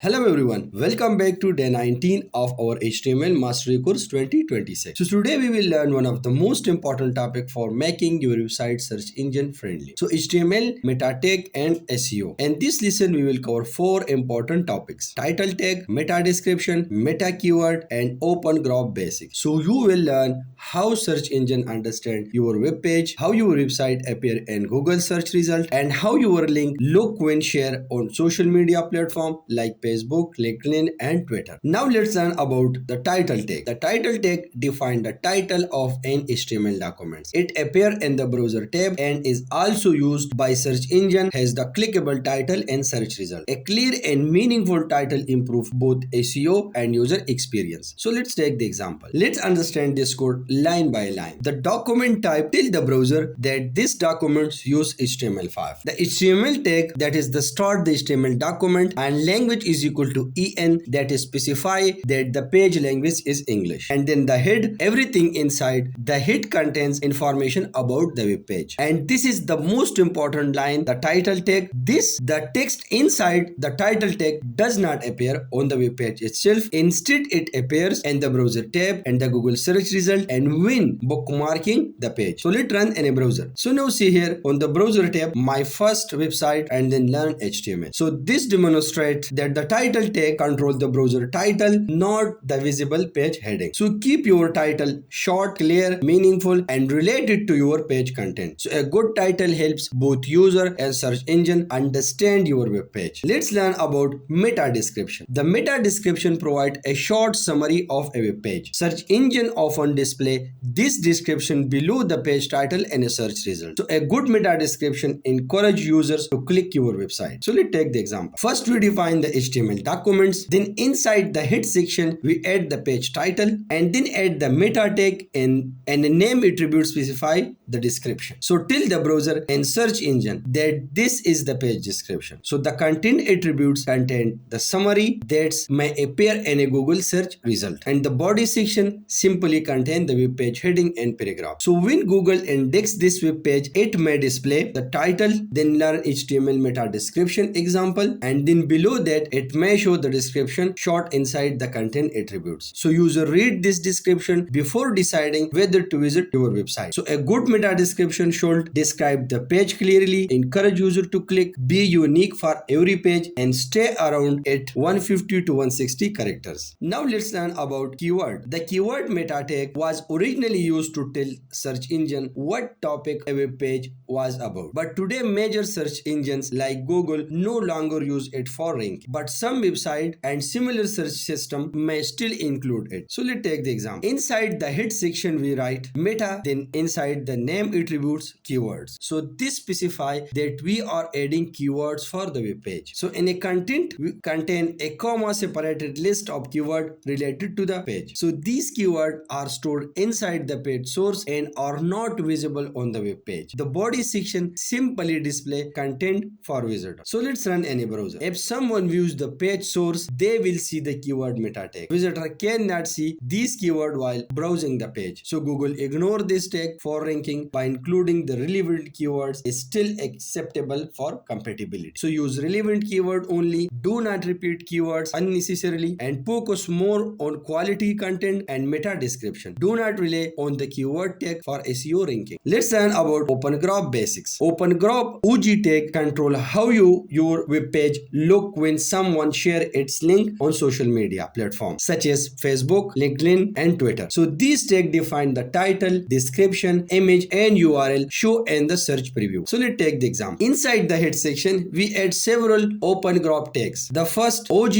Hello everyone, welcome back to day 19 of our HTML Mastery Course 2026. So today we will learn one of the most important topic for making your website search engine friendly. So HTML, meta tag and SEO. And this lesson we will cover four important topics: title tag, meta description, meta keyword and open graph basics. So you will learn how search engine understand your web page, how your website appear in Google search result, and how your link look when shared on social media platform like Facebook, LinkedIn, and Twitter. Now let's learn about the title tag. The title tag defines the title of an HTML document. It appears in the browser tab and is also used by search engine as the clickable title and search result. A clear and meaningful title improves both SEO and user experience. So let's take the example. Let's understand this code line by line. The document type tell the browser that this document use HTML5. The HTML tag that is the start the HTML document and language is equal to en that is specify that the page language is English. And then the head, everything inside the head contains information about the web page. And this is the most important line, the title tag. The text inside the title tag does not appear on the web page itself. Instead, it appears in the browser tab and the Google search result and when bookmarking the page. So let's run in a browser. So now see here on the browser tab, my first website and then learn HTML. So this demonstrates that the title tag controls the browser title, not the visible page heading. So keep your title short, clear, meaningful, and related to your page content. So a good title helps both user and search engine understand your web page. Let's learn about meta description. The meta description provides a short summary of a web page. Search engine often display this description below the page title and a search result. So a good meta description encourages users to click your website. So let's take the example. First we define the HTML documents, then inside the head section we add the page title and then add the meta tag and a name attribute specify the description. So tell the browser and search engine that this is the page description. So the content attributes contain the summary that may appear in a Google search result and the body section simply contain the web page heading and paragraph. So when Google index this web page, it may display the title, then learn HTML meta description example, and then below that it may show the description short inside the content attributes. So user read this description before deciding whether to visit your website. So a good meta description should describe the page clearly, encourage user to click, be unique for every page, and stay around at 150 to 160 characters. Now let's learn about keyword. The keyword meta tag was originally used to tell search engine what topic a web page was about. But today major search engines like Google no longer use it for ranking. But some website and similar search system may still include it. So let's take the example. Inside the head section we write meta, then inside the name attributes keywords. So this specify that we are adding keywords for the web page. So in a content we contain a comma separated list of keyword related to the page. So these keywords are stored inside the page source and are not visible on the web page. The body section simply display content for visitor. So let's run any browser. If someone views the page source, they will see the keyword meta tag. Visitor cannot see these keyword while browsing the page. So Google ignore this tag for ranking by including the relevant keywords is still acceptable for compatibility. So use relevant keyword only. Do not repeat keywords unnecessarily and focus more on quality content and meta description. Do not rely on the keyword tag for SEO ranking. Let's learn about open graph basics. Open graph OG tag control how your web page look when someone share its link on social media platforms such as Facebook, LinkedIn, and Twitter. So these tags define the title, description, image, and URL show in the search preview. So let's take the example. Inside the head section, we add several open graph tags. The first OG,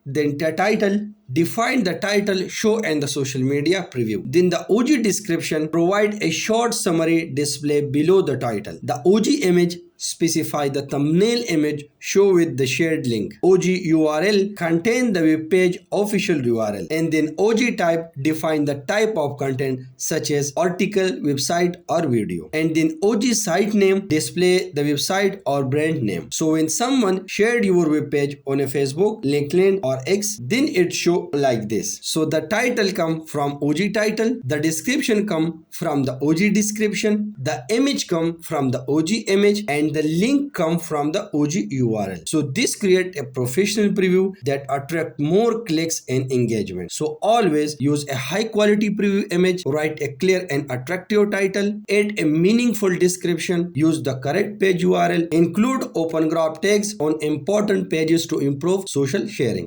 then the title, define the title, show and the social media preview. Then the OG description provide a short summary display below the title. The OG image specify the thumbnail image show with the shared link. OG URL contain the web page official URL. And then OG type define the type of content such as article, website or video. And then OG site name display the website or brand name. So when someone shared your web page on a Facebook, LinkedIn or X, then it show like this. So the title come from OG title, the description come from the OG description, the image come from the OG image, and the link come from the OG URL. So this create a professional preview that attract more clicks and engagement. So always use a high quality preview image, write a clear and attractive title, add a meaningful description, use the correct page URL, include open graph tags on important pages to improve social sharing.